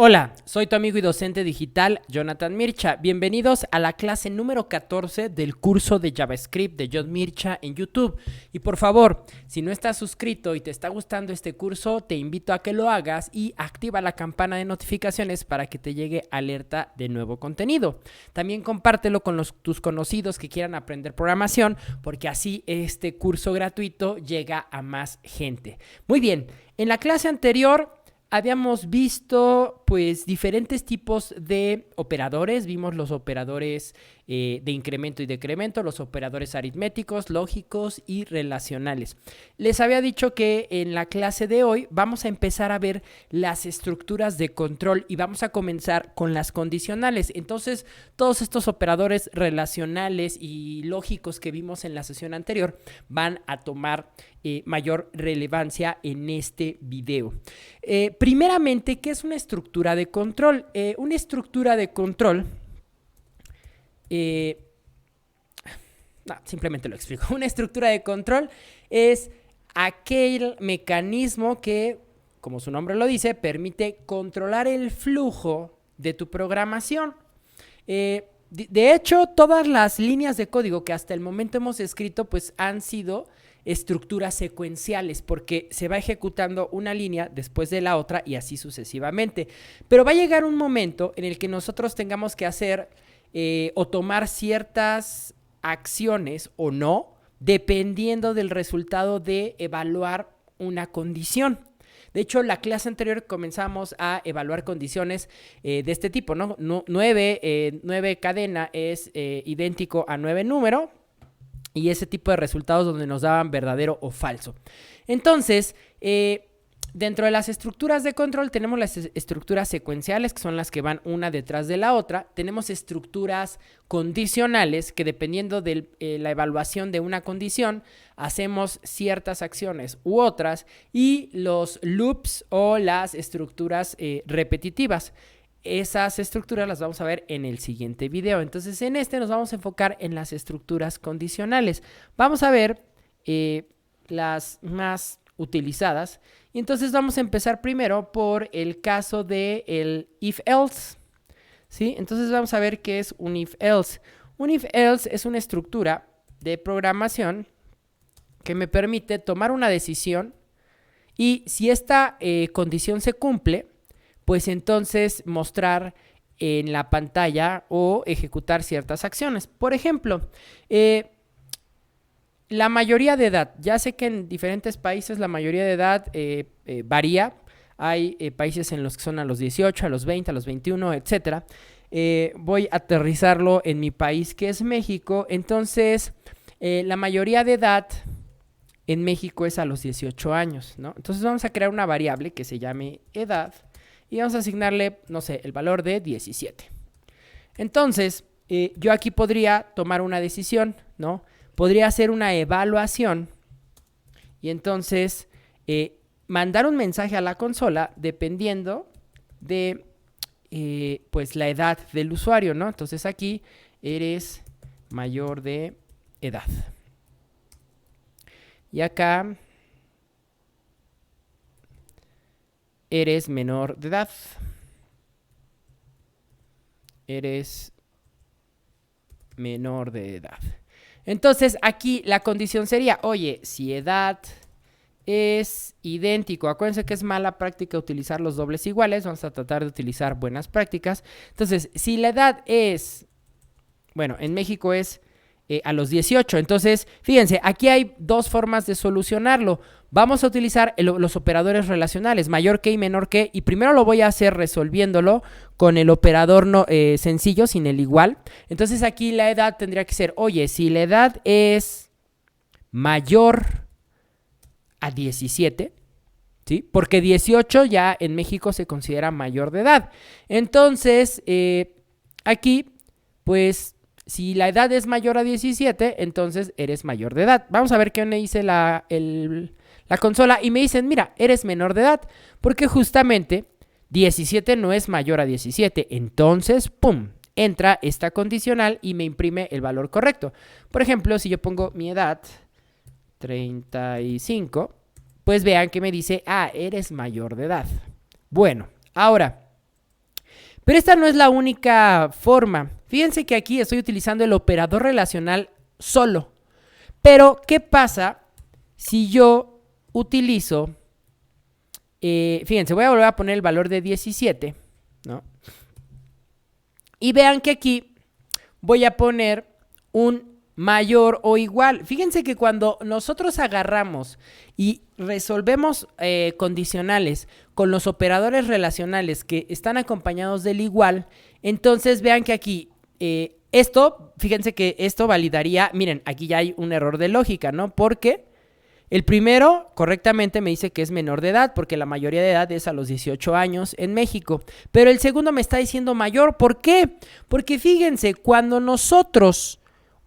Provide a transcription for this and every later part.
Hola, soy tu amigo y docente digital, Jonathan Mircha. Bienvenidos a la clase número 14 del curso de JavaScript de John Mircha en YouTube. Y por favor, si no estás suscrito y te está gustando este curso, te invito a que lo hagas y activa la campana de notificaciones para que te llegue alerta de nuevo contenido. También compártelo con tus conocidos que quieran aprender programación, porque así este curso gratuito llega a más gente. Muy bien, en la clase anterior habíamos visto pues diferentes tipos de operadores. Vimos los operadores de incremento y decremento, los operadores aritméticos, lógicos y relacionales. Les había dicho que en la clase de hoy vamos a empezar a ver las estructuras de control y vamos a comenzar con las condicionales. Entonces, todos estos operadores relacionales y lógicos que vimos en la sesión anterior van a tomar mayor relevancia en este video. Primeramente, ¿qué es una estructura de control? Una estructura de control, simplemente lo explico. Una estructura de control es aquel mecanismo que, como su nombre lo dice, permite controlar el flujo de tu programación. De hecho, todas las líneas de código que hasta el momento hemos escrito pues han sido estructuras secuenciales, porque se va ejecutando una línea después de la otra y así sucesivamente. Pero va a llegar un momento en el que nosotros tengamos que hacer o tomar ciertas acciones o no, dependiendo del resultado de evaluar una condición. De hecho, la clase anterior comenzamos a evaluar condiciones de este tipo, ¿no? 9 cadena es idéntico a 9 número. Y ese tipo de resultados donde nos daban verdadero o falso. Entonces, dentro de las estructuras de control tenemos las estructuras secuenciales, que son las que van una detrás de la otra. Tenemos estructuras condicionales, que dependiendo de la evaluación de una condición, hacemos ciertas acciones u otras. Y los loops o las estructuras repetitivas. Esas estructuras las vamos a ver en el siguiente video. Entonces, en este nos vamos a enfocar en las estructuras condicionales. Vamos a ver las más utilizadas. Y entonces vamos a empezar primero por el caso del if-else. ¿Sí? Entonces vamos a ver qué es un if-else. Un if-else es una estructura de programación que me permite tomar una decisión y si esta condición se cumple, pues entonces mostrar en la pantalla o ejecutar ciertas acciones. Por ejemplo, la mayoría de edad. Ya sé que en diferentes países la mayoría de edad varía. Hay países en los que son a los 18, a los 20, a los 21, etc. Voy a aterrizarlo en mi país, que es México. Entonces, la mayoría de edad en México es a los 18 años, ¿no? Entonces vamos a crear una variable que se llame edad. Y vamos a asignarle, no sé, el valor de 17. Entonces, yo aquí podría tomar una decisión, ¿no? Podría hacer una evaluación y entonces mandar un mensaje a la consola dependiendo de pues la edad del usuario, ¿no? Entonces aquí eres mayor de edad. Y acá eres menor de edad. Eres menor de edad. Entonces, aquí la condición sería, oye, si edad es idéntico, acuérdense que es mala práctica utilizar los dobles iguales, vamos a tratar de utilizar buenas prácticas. Entonces, si la edad es, bueno, en México es a los 18. Entonces, fíjense, aquí hay dos formas de solucionarlo. Vamos a utilizar los operadores relacionales, mayor que y menor que, y primero lo voy a hacer resolviéndolo con el operador sencillo, sin el igual. Entonces, aquí la edad tendría que ser, oye, si la edad es mayor a 17, ¿sí? Porque 18 ya en México se considera mayor de edad. Entonces, aquí, pues, si la edad es mayor a 17, entonces eres mayor de edad. Vamos a ver qué me dice la consola y me dicen, mira, eres menor de edad, porque justamente 17 no es mayor a 17. Entonces, ¡pum!, entra esta condicional y me imprime el valor correcto. Por ejemplo, si yo pongo mi edad 35, pues vean que me dice, eres mayor de edad. Bueno, ahora, Pero esta no es la única forma. Fíjense que aquí estoy utilizando el operador relacional solo. Pero, ¿qué pasa si yo utilizo, fíjense, voy a volver a poner el valor de 17, ¿no? Y vean que aquí voy a poner un mayor o igual. Fíjense que cuando nosotros agarramos y resolvemos condicionales con los operadores relacionales que están acompañados del igual, entonces vean que aquí fíjense que esto validaría, miren, aquí ya hay un error de lógica, ¿no? Porque el primero correctamente me dice que es menor de edad, porque la mayoría de edad es a los 18 años en México. Pero el segundo me está diciendo mayor. ¿Por qué? Porque fíjense, cuando nosotros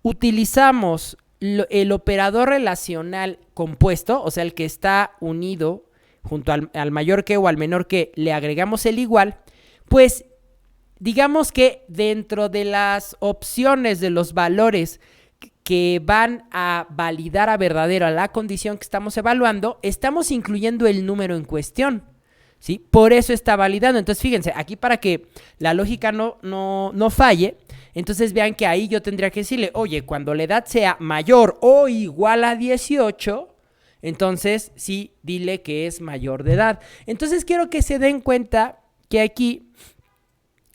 utilizamos el operador relacional compuesto, o sea, el que está unido junto al mayor que o al menor que, le agregamos el igual, pues digamos que dentro de las opciones de los valores que van a validar a verdadero a la condición que estamos evaluando, estamos incluyendo el número en cuestión, ¿sí? Por eso está validando. Entonces, fíjense, aquí para que la lógica no falle, entonces vean que ahí yo tendría que decirle, oye, cuando la edad sea mayor o igual a 18, entonces sí, dile que es mayor de edad. Entonces, quiero que se den cuenta que aquí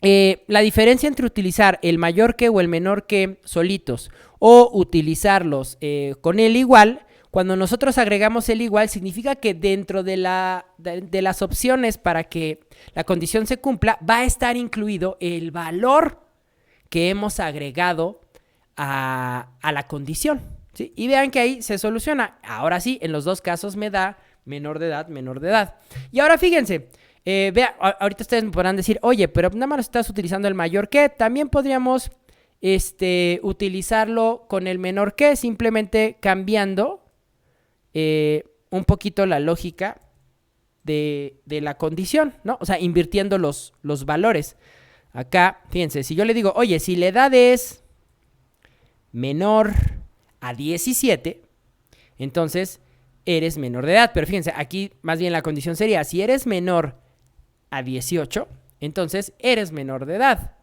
la diferencia entre utilizar el mayor que o el menor que solitos o utilizarlos con el igual, cuando nosotros agregamos el igual, significa que dentro de las opciones para que la condición se cumpla, va a estar incluido el valor que hemos agregado a la condición, ¿sí? Y vean que ahí se soluciona. Ahora sí, en los dos casos me da menor de edad, menor de edad. Y ahora fíjense, vea, ahorita ustedes me podrán decir, oye, pero nada más estás utilizando el mayor que. También podríamos utilizarlo con el menor que, simplemente cambiando un poquito la lógica de la condición, ¿no? O sea, invirtiendo los valores. Acá, fíjense, si yo le digo, oye, si la edad es menor a 17, entonces eres menor de edad. Pero fíjense, aquí más bien la condición sería, si eres menor a 18, entonces eres menor de edad.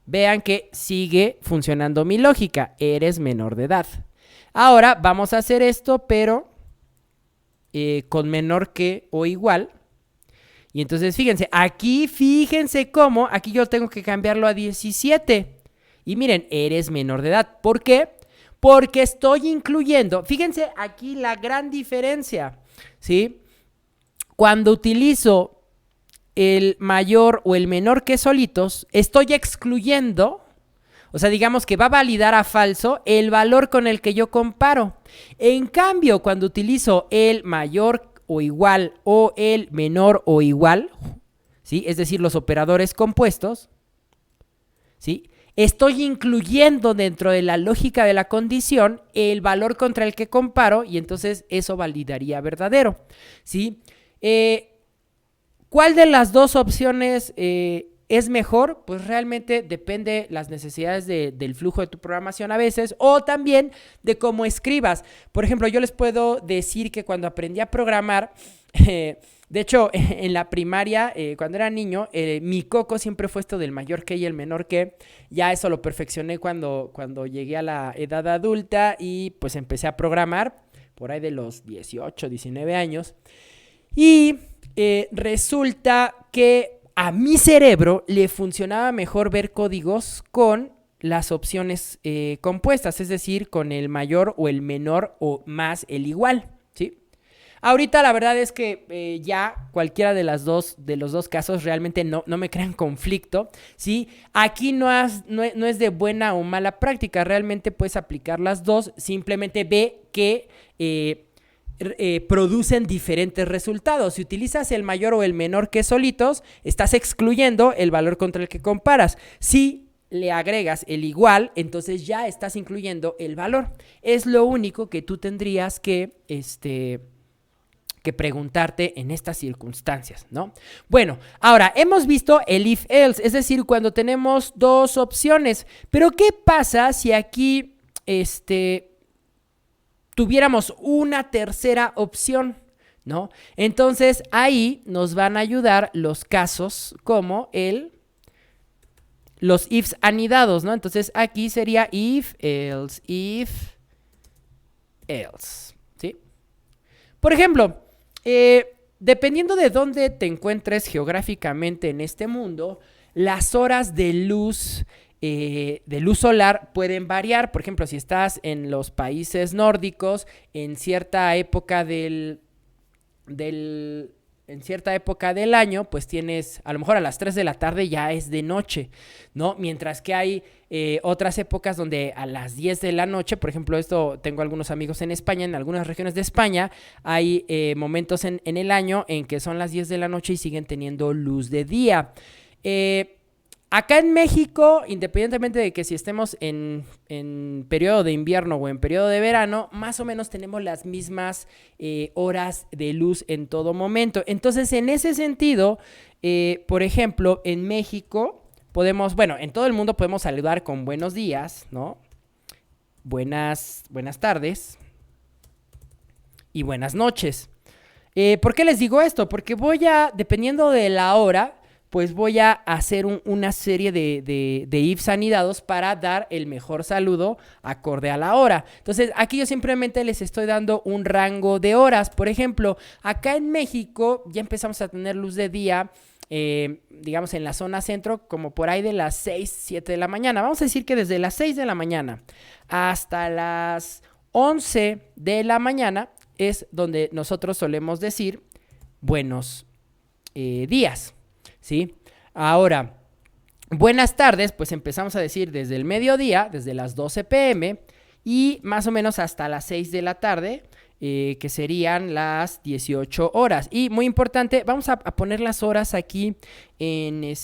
Vean que sigue funcionando mi lógica, eres menor de edad. Ahora vamos a hacer esto, pero con menor que o igual. Y entonces fíjense, fíjense cómo, aquí yo tengo que cambiarlo a 17. Y miren, eres menor de edad. ¿Por qué? Porque estoy incluyendo, fíjense aquí la gran diferencia, ¿sí? Cuando utilizo el mayor o el menor que solitos, estoy excluyendo, o sea, digamos que va a validar a falso el valor con el que yo comparo. En cambio, cuando utilizo el mayor o igual o el menor o igual, ¿sí? Es decir, los operadores compuestos, ¿sí? Estoy incluyendo dentro de la lógica de la condición el valor contra el que comparo y entonces eso validaría verdadero, ¿sí? ¿Cuál de las dos opciones es mejor? Pues realmente depende las necesidades del flujo de tu programación a veces, o también de cómo escribas. Por ejemplo, yo les puedo decir que cuando aprendí a programar, de hecho, en la primaria, cuando era niño, mi coco siempre fue esto del mayor que y el menor que. Ya eso lo perfeccioné cuando llegué a la edad adulta y pues empecé a programar por ahí de los 18, 19 años. Y resulta que a mi cerebro le funcionaba mejor ver códigos con las opciones compuestas, es decir, con el mayor o el menor o más el igual, ¿sí? Ahorita la verdad es que ya cualquiera de los dos casos realmente no me crean conflicto, ¿sí? Aquí no es de buena o mala práctica, realmente puedes aplicar las dos, simplemente ve que producen diferentes resultados. Si utilizas el mayor o el menor que solitos, estás excluyendo el valor contra el que comparas. Si le agregas el igual, entonces ya estás incluyendo el valor. Es lo único que tú tendrías que preguntarte en estas circunstancias, ¿no? Bueno, ahora hemos visto el if-else, es decir, cuando tenemos dos opciones. Pero ¿qué pasa si aquí tuviéramos una tercera opción, ¿no? Entonces ahí nos van a ayudar los casos como el los ifs anidados, ¿no? Entonces aquí sería if, else, ¿sí? Por ejemplo, dependiendo de dónde te encuentres geográficamente en este mundo, las horas de luz solar pueden variar. Por ejemplo, si estás en los países nórdicos, en cierta época del año, pues tienes, a lo mejor a las 3 de la tarde ya es de noche, ¿no? Mientras que hay otras épocas donde a las 10 de la noche, por ejemplo, tengo algunos amigos en España, en algunas regiones de España, hay momentos en el año en que son las 10 de la noche y siguen teniendo luz de día. Acá en México, independientemente de que si estemos en periodo de invierno o en periodo de verano, más o menos tenemos las mismas horas de luz en todo momento. Entonces, en ese sentido, por ejemplo, en México en todo el mundo podemos saludar con buenos días, ¿no? Buenas tardes y buenas noches. ¿Por qué les digo esto? Porque dependiendo de la hora, pues voy a hacer una serie de ifs anidados para dar el mejor saludo acorde a la hora. Entonces, aquí yo simplemente les estoy dando un rango de horas. Por ejemplo, acá en México ya empezamos a tener luz de día, digamos en la zona centro, como por ahí de las 6, 7 de la mañana. Vamos a decir que desde las 6 de la mañana hasta las 11 de la mañana es donde nosotros solemos decir buenos días, ¿sí? Ahora, buenas tardes, pues empezamos a decir desde el mediodía, desde las 12 p.m. y más o menos hasta las 6 de la tarde, que serían las 18 horas. Y muy importante, vamos a poner las horas aquí en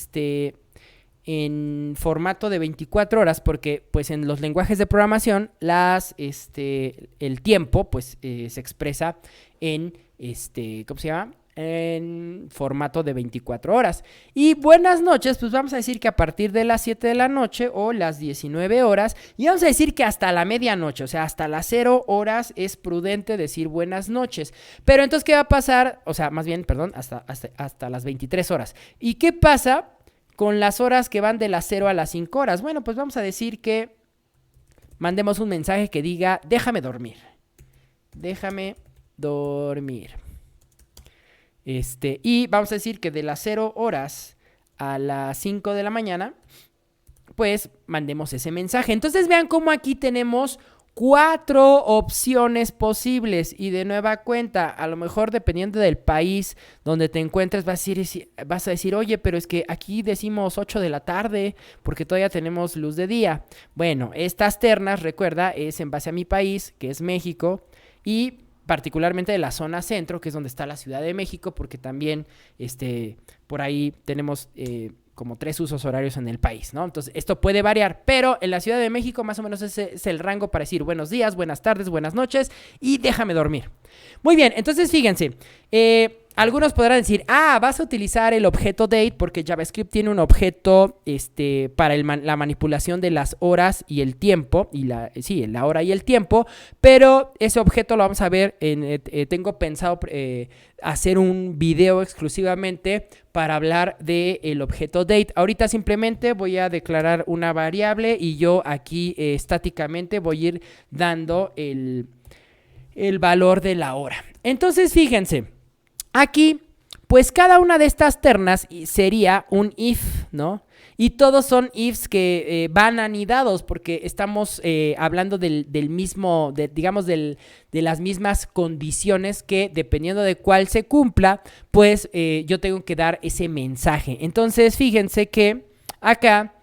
formato de 24 horas, porque pues en los lenguajes de programación el tiempo pues se expresa en ¿cómo se llama? En formato de 24 horas. Y buenas noches, pues vamos a decir que a partir de las 7 de la noche o las 19 horas, y vamos a decir que hasta la medianoche, o sea, hasta las 0 horas es prudente decir buenas noches. Pero entonces, ¿qué va a pasar? O sea, más bien, perdón, hasta las 23 horas. ¿Y qué pasa con las horas que van de las 0 a las 5 horas? Bueno, pues vamos a decir que mandemos un mensaje que diga, déjame dormir. Déjame dormir. Y vamos a decir que de las 0 horas a las 5 de la mañana, pues mandemos ese mensaje. Entonces vean cómo aquí tenemos 4 opciones posibles. Y de nueva cuenta, a lo mejor dependiendo del país donde te encuentres, vas a decir, oye, pero es que aquí decimos 8 de la tarde porque todavía tenemos luz de día. Bueno, estas ternas, recuerda, es en base a mi país, que es México, y particularmente de la zona centro, que es donde está la Ciudad de México, porque también por ahí tenemos como 3 usos horarios en el país, ¿no? Entonces, esto puede variar, pero en la Ciudad de México más o menos ese es el rango para decir buenos días, buenas tardes, buenas noches y déjame dormir. Muy bien, entonces fíjense, algunos podrán decir, vas a utilizar el objeto date porque JavaScript tiene un objeto para la manipulación de las horas y el tiempo, la hora y el tiempo, pero ese objeto lo vamos a ver, tengo pensado hacer un video exclusivamente para hablar del objeto date. Ahorita simplemente voy a declarar una variable y yo aquí estáticamente voy a ir dando el valor de la hora. Entonces, fíjense. Aquí, pues cada una de estas ternas sería un if, ¿no? Y todos son ifs que van anidados porque estamos hablando del mismo, digamos, de las mismas condiciones que dependiendo de cuál se cumpla, pues yo tengo que dar ese mensaje. Entonces, fíjense que acá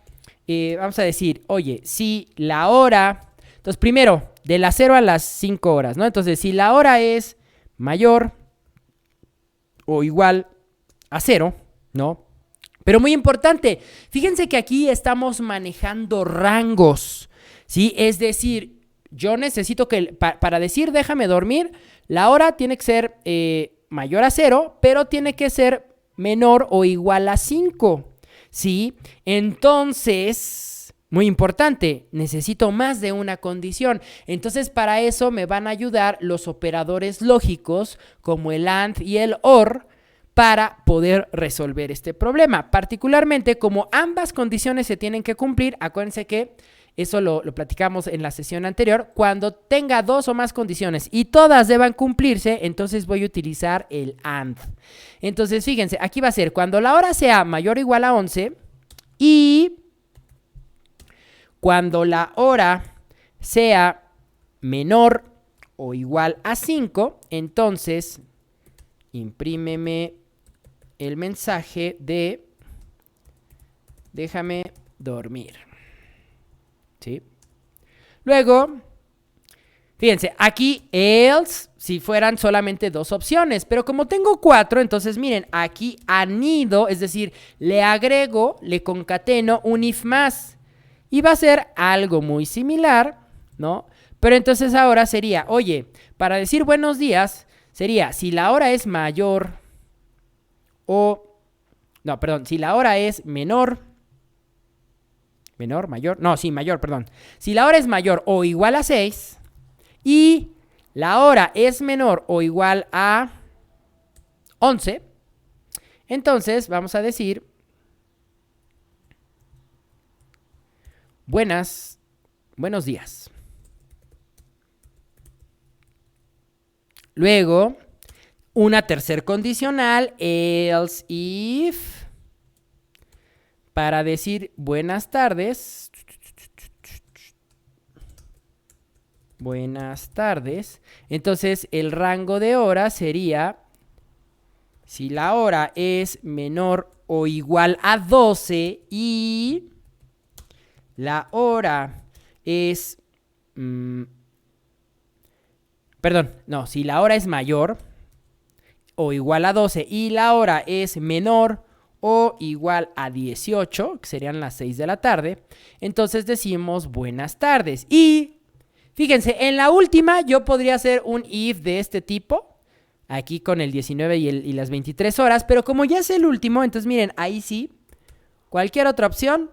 vamos a decir, oye, si la hora, entonces primero, de las 0 a las 5 horas, ¿no? Entonces, si la hora es mayor o igual a 0, ¿no? Pero muy importante, fíjense que aquí estamos manejando rangos, ¿sí? Es decir, yo necesito que, para decir déjame dormir, la hora tiene que ser mayor a 0, pero tiene que ser menor o igual a 5, ¿sí? Entonces, muy importante, necesito más de una condición. Entonces, para eso me van a ayudar los operadores lógicos como el AND y el OR para poder resolver este problema. Particularmente, como ambas condiciones se tienen que cumplir, acuérdense que eso lo platicamos en la sesión anterior, cuando tenga dos o más condiciones y todas deban cumplirse, entonces voy a utilizar el AND. Entonces, fíjense, aquí va a ser cuando la hora sea mayor o igual a 11 y cuando la hora sea menor o igual a 5, entonces imprímeme el mensaje de déjame dormir. ¿Sí? Luego, fíjense, aquí else, si fueran solamente dos opciones, pero como tengo 4, entonces miren, aquí anido, es decir, le agrego, le concateno un if más. Y va a ser algo muy similar, ¿no? Pero entonces ahora sería, oye, para decir buenos días, sería si la hora es mayor si la hora es menor, mayor, perdón. Si la hora es mayor o igual a 6 y la hora es menor o igual a 11, entonces vamos a decir buenos días. Luego, una tercer condicional, else if, para decir buenas tardes. Buenas tardes. Entonces, el rango de hora sería, si la hora es menor o igual a 12 y la hora es... si la hora es mayor o igual a 12 y la hora es menor o igual a 18, que serían las 6 de la tarde, entonces decimos buenas tardes. Y fíjense, en la última yo podría hacer un if de este tipo, aquí con el 19 y las 23 horas, pero como ya es el último, entonces miren, ahí sí, cualquier otra opción,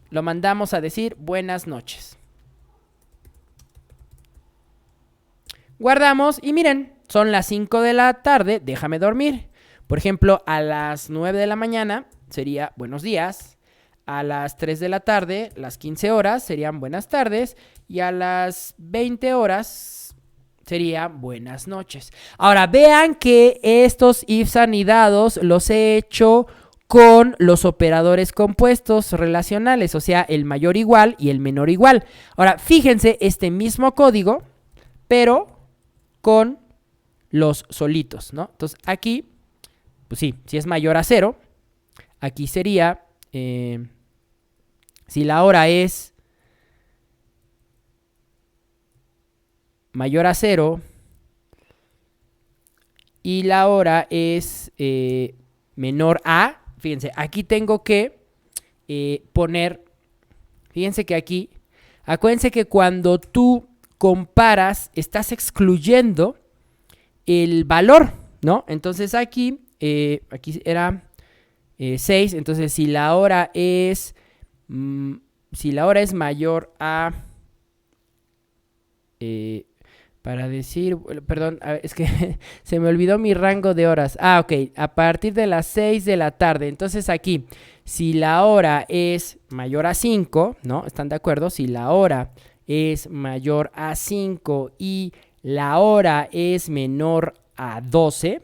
lo mandamos a decir buenas noches. Guardamos y miren, son las 5 de la tarde, déjame dormir. Por ejemplo, a las 9 de la mañana sería buenos días. A las 3 de la tarde, las 15 horas, serían buenas tardes. Y a las 20 horas serían buenas noches. Ahora, vean que estos ifs anidados los he hecho con los operadores compuestos relacionales, o sea, el mayor igual y el menor igual. Ahora, fíjense este mismo código, pero con los solitos, ¿no? Entonces, aquí, pues sí, si es mayor a 0, aquí sería, si la hora es mayor a 0 y la hora es menor a, fíjense, aquí tengo que poner, fíjense que aquí, acuérdense que cuando tú comparas, estás excluyendo el valor, ¿no? Entonces aquí era 6, entonces si la hora es mayor a, para decir, perdón, es que se me olvidó mi rango de horas. Ok, a partir de las 6 de la tarde, entonces aquí, si la hora es mayor a 5, ¿no? ¿Están de acuerdo? Si la hora es mayor a 5 y la hora es menor a 12,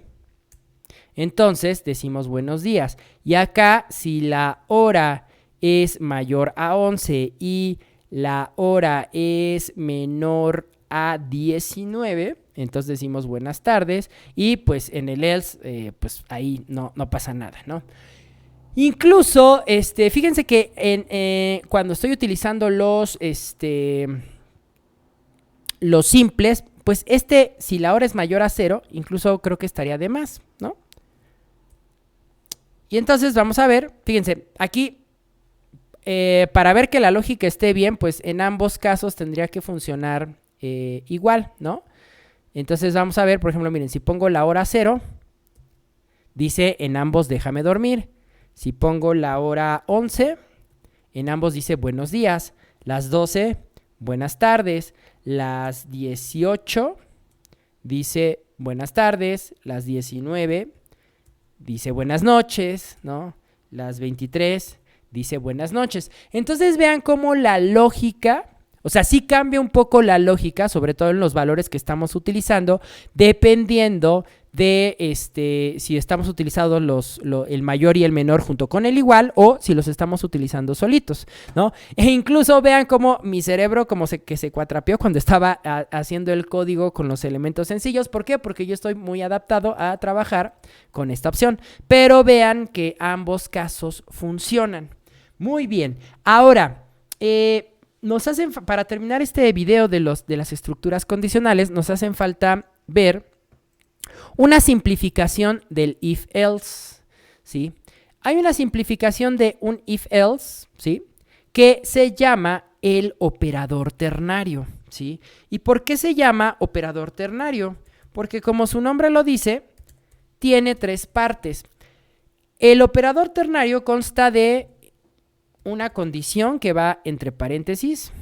entonces decimos buenos días. Y acá, si la hora es mayor a 11 y la hora es menor a 19, entonces decimos buenas tardes. Y pues en el else, pues ahí no pasa nada, ¿no? Incluso, fíjense que cuando estoy utilizando los simples, pues si la hora es mayor a 0, incluso creo que estaría de más, ¿no? Y entonces vamos a ver, fíjense, aquí, para ver que la lógica esté bien, pues en ambos casos tendría que funcionar igual, ¿no? Entonces vamos a ver, por ejemplo, miren, si pongo la hora 0, dice en ambos déjame dormir. Si pongo la hora 11, en ambos dice buenos días. Las 12, buenas tardes. Las 18 dice buenas tardes. Las 19 dice buenas noches, ¿no? Las 23 dice buenas noches. Entonces vean cómo la lógica, o sea, sí cambia un poco la lógica, sobre todo en los valores que estamos utilizando, dependiendo de si estamos utilizando el mayor y el menor junto con el igual o si los estamos utilizando solitos, ¿no? E incluso vean cómo mi cerebro que se cuatrapeó cuando estaba haciendo el código con los elementos sencillos. ¿Por qué? Porque yo estoy muy adaptado a trabajar con esta opción. Pero vean que ambos casos funcionan. Muy bien. Ahora, para terminar este video de las estructuras condicionales, nos hacen falta ver una simplificación del if-else, ¿sí? Hay una simplificación de un if-else, ¿sí? Que se llama el operador ternario, ¿sí? ¿Y por qué se llama operador ternario? Porque como su nombre lo dice, tiene 3 partes. El operador ternario consta de una condición que va entre paréntesis.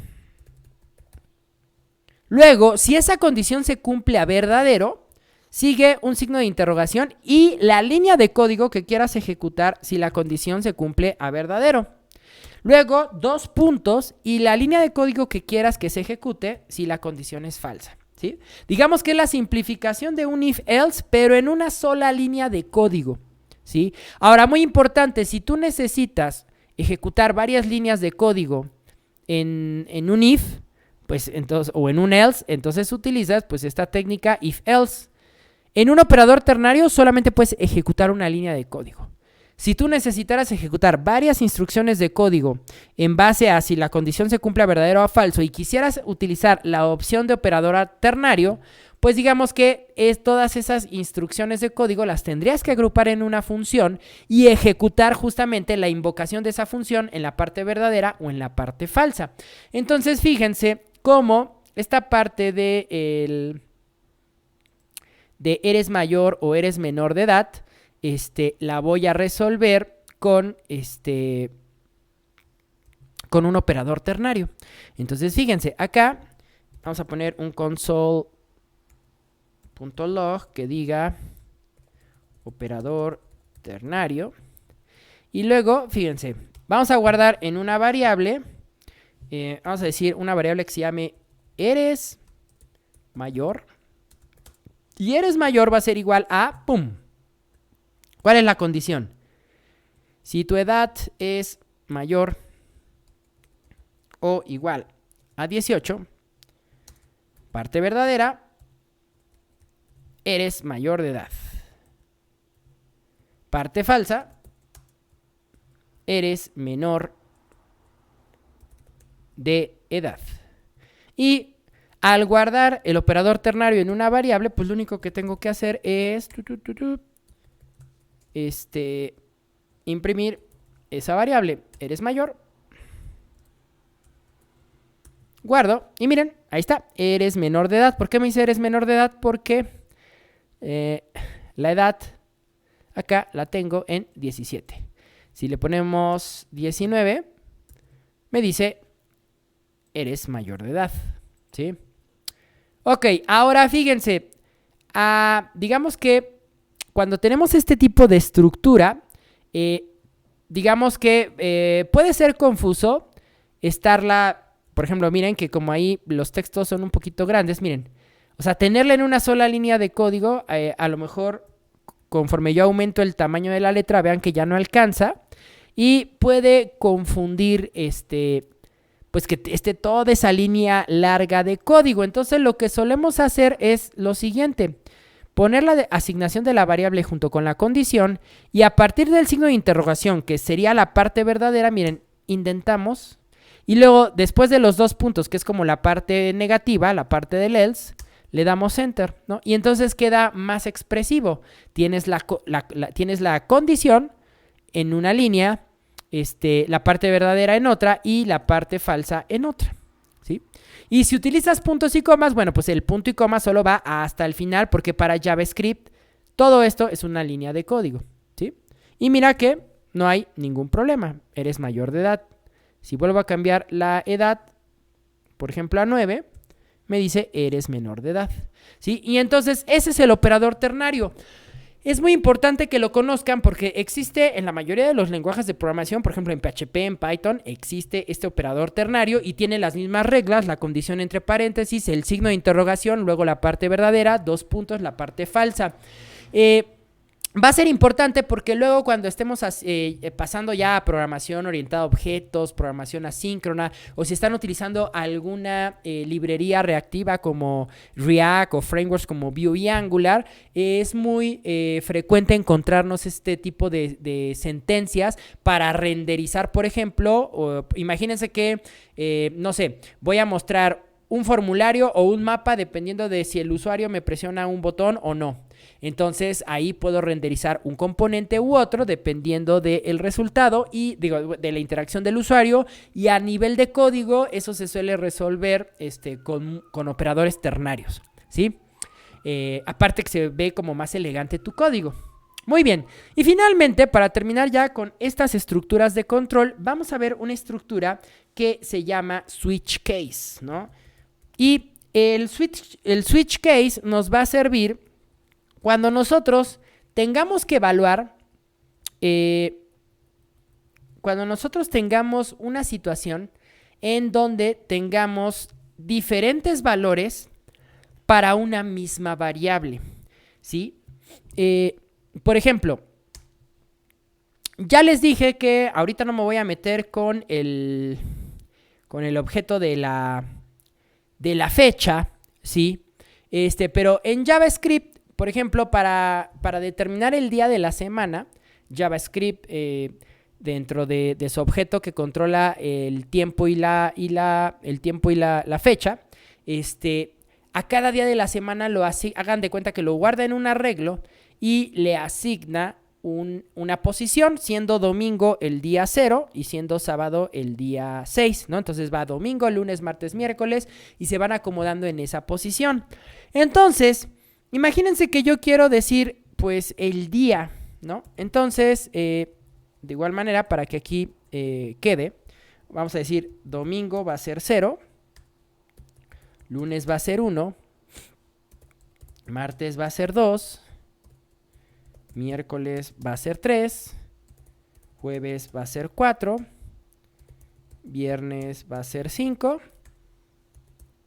Luego, si esa condición se cumple a verdadero, sigue un signo de interrogación y la línea de código que quieras ejecutar si la condición se cumple a verdadero. Luego, 2 puntos y la línea de código que quieras que se ejecute si la condición es falsa, ¿sí? Digamos que es la simplificación de un if-else, pero en una sola línea de código, ¿sí? Ahora, muy importante, si tú necesitas ejecutar varias líneas de código en un if, pues entonces, o en un else, entonces utilizas pues esta técnica if-else. En un operador ternario solamente puedes ejecutar una línea de código. Si tú necesitaras ejecutar varias instrucciones de código en base a si la condición se cumple a verdadero o a falso y quisieras utilizar la opción de operador ternario, pues digamos que todas esas instrucciones de código las tendrías que agrupar en una función y ejecutar justamente la invocación de esa función en la parte verdadera o en la parte falsa. Entonces fíjense cómo esta parte de eres mayor o eres menor de edad, la voy a resolver con un operador ternario. Entonces, fíjense, acá vamos a poner un console.log que diga operador ternario. Y luego, fíjense, vamos a guardar en una variable, vamos a decir una variable que se llame eres mayor. Y eres mayor va a ser igual a, ¡pum! ¿Cuál es la condición? Si tu edad es mayor o igual a 18, parte verdadera, eres mayor de edad. Parte falsa, eres menor de edad. Y al guardar el operador ternario en una variable, pues lo único que tengo que hacer es imprimir esa variable. Eres mayor. Guardo. Y miren, ahí está. Eres menor de edad. ¿Por qué me dice eres menor de edad? Porque la edad acá la tengo en 17. Si le ponemos 19, me dice eres mayor de edad. ¿Sí? Ok, ahora fíjense, digamos que cuando tenemos este tipo de estructura, digamos que puede ser confuso por ejemplo, miren que como ahí los textos son un poquito grandes, miren, o sea, tenerla en una sola línea de código, a lo mejor conforme yo aumento el tamaño de la letra, vean que ya no alcanza y puede confundir pues que esté toda esa línea larga de código. Entonces lo que solemos hacer es lo siguiente: poner la asignación de la variable junto con la condición y a partir del signo de interrogación, que sería la parte verdadera, miren, indentamos y luego después de los 2 puntos, que es como la parte negativa, la parte del else, le damos enter, ¿no? Y entonces queda más expresivo. Tienes la condición en una línea, la parte verdadera en otra y la parte falsa en otra, ¿sí? Y si utilizas puntos y comas, bueno, pues el punto y coma solo va hasta el final porque para JavaScript todo esto es una línea de código, ¿sí? Y mira que no hay ningún problema, eres mayor de edad. Si vuelvo a cambiar la edad, por ejemplo a 9, me dice eres menor de edad, ¿sí? Y entonces ese es el operador ternario. Es muy importante que lo conozcan porque existe en la mayoría de los lenguajes de programación, por ejemplo en PHP, en Python, existe este operador ternario y tiene las mismas reglas, la condición entre paréntesis, el signo de interrogación, luego la parte verdadera, 2 puntos, la parte falsa. Va a ser importante porque luego cuando estemos pasando ya a programación orientada a objetos, programación asíncrona, o si están utilizando alguna librería reactiva como React o frameworks como Vue y Angular, es muy frecuente encontrarnos este tipo de sentencias para renderizar, por ejemplo, imagínense que, no sé, voy a mostrar un formulario o un mapa dependiendo de si el usuario me presiona un botón o no. Entonces ahí puedo renderizar un componente u otro dependiendo del resultado y de la interacción del usuario, y a nivel de código eso se suele resolver con operadores ternarios, ¿sí? Aparte que se ve como más elegante tu código. Muy bien, y finalmente, para terminar ya con estas estructuras de control, vamos a ver una estructura que se llama switch case, ¿no? Y el switch case nos va a servir cuando nosotros tengamos que evaluar, cuando nosotros tengamos una situación en donde tengamos diferentes valores para una misma variable, ¿sí? Por ejemplo, ya les dije que ahorita no me voy a meter con el objeto de la fecha, ¿sí? Pero en JavaScript, por ejemplo, para determinar el día de la semana, JavaScript, dentro de su objeto que controla el tiempo y la fecha, a cada día de la semana hagan de cuenta que lo guarda en un arreglo y le asigna una posición, siendo domingo el día 0 y siendo sábado el día 6, ¿no? Entonces va domingo, lunes, martes, miércoles y se van acomodando en esa posición. Entonces, imagínense que yo quiero decir, pues, el día, ¿no? Entonces, de igual manera, para que aquí quede, vamos a decir, domingo va a ser 0, lunes va a ser 1, martes va a ser 2, miércoles va a ser 3, jueves va a ser 4, viernes va a ser 5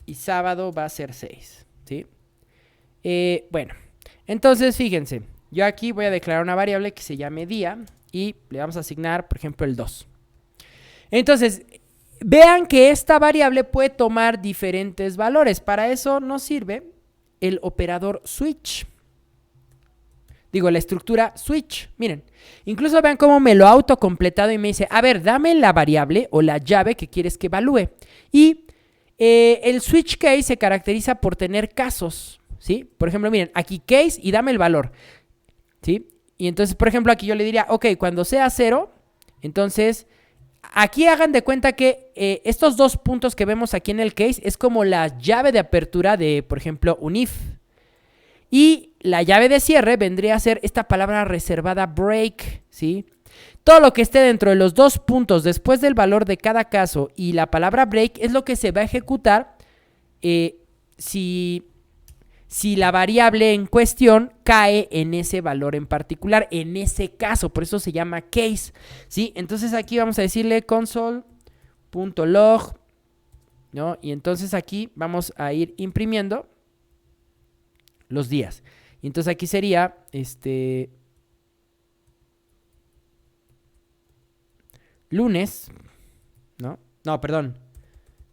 y sábado va a ser 6, ¿sí? Bueno, entonces fíjense, yo aquí voy a declarar una variable que se llame día y le vamos a asignar, por ejemplo, el 2. Entonces, vean que esta variable puede tomar diferentes valores. Para eso nos sirve el operador switch. La estructura switch. Miren, incluso vean cómo me lo ha autocompletado y me dice, a ver, dame la variable o la llave que quieres que evalúe. Y el switch case se caracteriza por tener casos, ¿sí? Por ejemplo, miren, aquí case y dame el valor, ¿sí? Y entonces, por ejemplo, aquí yo le diría, ok, cuando sea 0, entonces aquí hagan de cuenta que estos 2 puntos que vemos aquí en el case es como la llave de apertura de, por ejemplo, un if. Y la llave de cierre vendría a ser esta palabra reservada break, ¿sí? Todo lo que esté dentro de los 2 puntos después del valor de cada caso y la palabra break es lo que se va a ejecutar si la variable en cuestión cae en ese valor en particular, en ese caso, por eso se llama case, ¿sí? Entonces aquí vamos a decirle console.log, ¿no? Y entonces aquí vamos a ir imprimiendo los días. Y entonces aquí sería lunes, ¿no? No, perdón,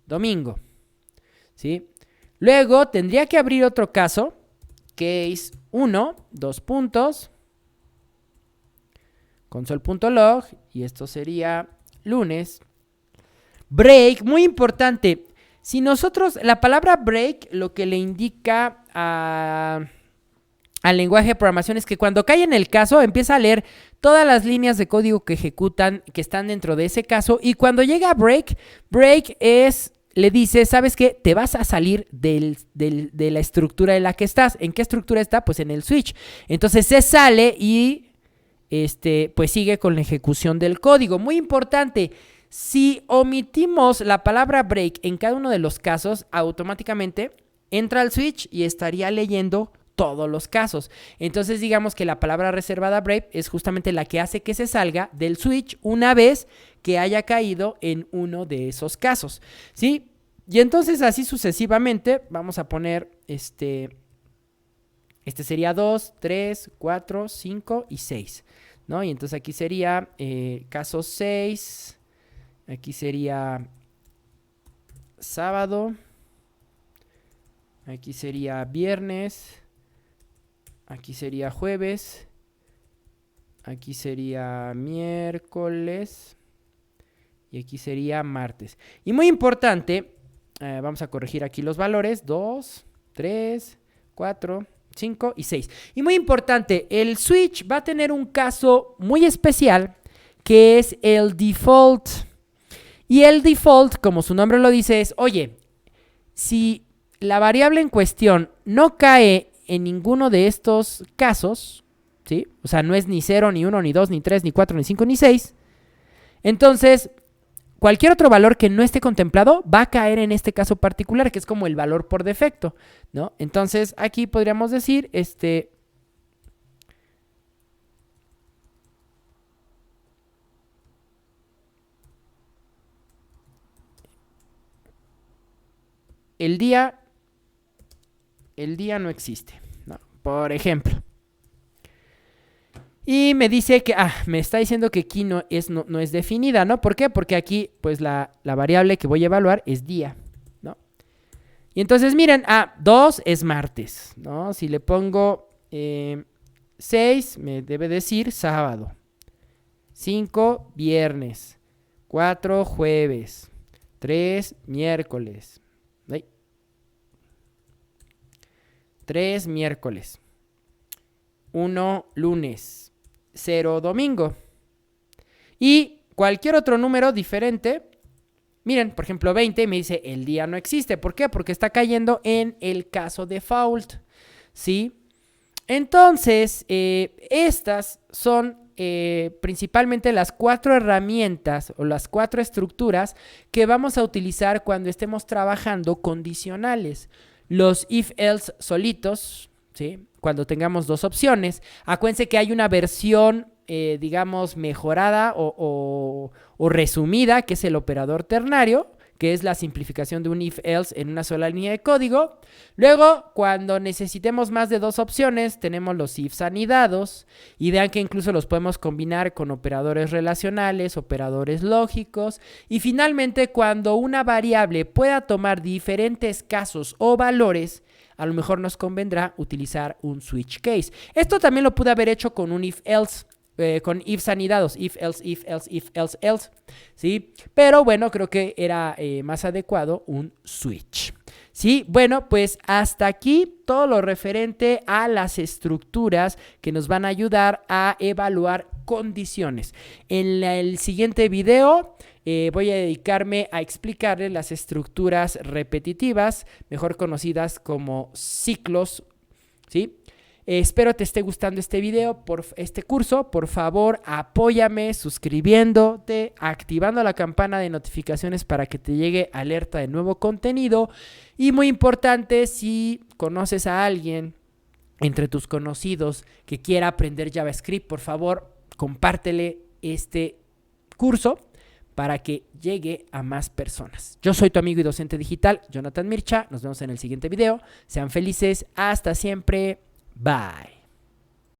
domingo, ¿sí? Luego tendría que abrir otro caso, case 1, 2 puntos, console.log, y esto sería lunes. Break, muy importante. Si nosotros, la palabra break lo que le indica al lenguaje de programación es que cuando cae en el caso empieza a leer todas las líneas de código que ejecutan, que están dentro de ese caso, y cuando llega a break le dice, ¿sabes qué? Te vas a salir de la estructura en la que estás. ¿En qué estructura está? Pues en el switch. Entonces se sale y pues sigue con la ejecución del código. Muy importante, si omitimos la palabra break en cada uno de los casos, automáticamente entra al switch y estaría leyendo todos los casos. Entonces digamos que la palabra reservada break es justamente la que hace que se salga del switch una vez que haya caído en uno de esos casos, ¿sí? Y entonces así sucesivamente vamos a poner este sería 2, 3, 4, 5 y 6, ¿no? Y entonces aquí sería caso 6, aquí sería sábado, aquí sería viernes, aquí sería jueves, aquí sería miércoles y aquí sería martes. Y muy importante, vamos a corregir aquí los valores, 2, 3, 4, 5 y 6. Y muy importante, el switch va a tener un caso muy especial que es el default. Y el default, como su nombre lo dice, es, oye, si la variable en cuestión no cae en ninguno de estos casos, ¿sí? O sea, no es ni 0, ni 1, ni 2, ni 3, ni 4, ni 5, ni 6. Entonces, cualquier otro valor que no esté contemplado va a caer en este caso particular, que es como el valor por defecto, ¿no? Entonces, aquí podríamos decir, el día no existe, ¿no? Por ejemplo. Y me dice que, me está diciendo que aquí no es definida, ¿no? ¿Por qué? Porque aquí, pues, la variable que voy a evaluar es día, ¿no? Y entonces, miren, 2 es martes, ¿no? Si le pongo 6, me debe decir sábado. 5, viernes. 4, jueves. 3, miércoles. 3, miércoles. 1, lunes. 0, domingo. Y cualquier otro número diferente. Miren, por ejemplo, 20 me dice el día no existe. ¿Por qué? Porque está cayendo en el caso default, ¿sí? Entonces, estas son principalmente las 4 herramientas o las 4 estructuras que vamos a utilizar cuando estemos trabajando condicionales. Los if-else solitos, ¿sí? Cuando tengamos 2 opciones. Acuérdense que hay una versión, digamos, mejorada o resumida, que es el operador ternario, que es la simplificación de un if-else en una sola línea de código. Luego, cuando necesitemos más de 2 opciones, tenemos los ifs anidados. Y vean que incluso los podemos combinar con operadores relacionales, operadores lógicos. Y finalmente, cuando una variable pueda tomar diferentes casos o valores, a lo mejor nos convendrá utilizar un switch case. Esto también lo pude haber hecho con un if-else. Con ifs anidados, if, else, else, ¿sí? Pero bueno, creo que era más adecuado un switch, ¿sí? Bueno, pues hasta aquí todo lo referente a las estructuras que nos van a ayudar a evaluar condiciones. En el siguiente video voy a dedicarme a explicarles las estructuras repetitivas, mejor conocidas como ciclos, ¿sí? Espero te esté gustando este video, por este curso. Por favor, apóyame suscribiéndote, activando la campana de notificaciones para que te llegue alerta de nuevo contenido. Y muy importante, si conoces a alguien entre tus conocidos que quiera aprender JavaScript, por favor, compártele este curso para que llegue a más personas. Yo soy tu amigo y docente digital, Jonathan Mircha. Nos vemos en el siguiente video. Sean felices. Hasta siempre. Bye.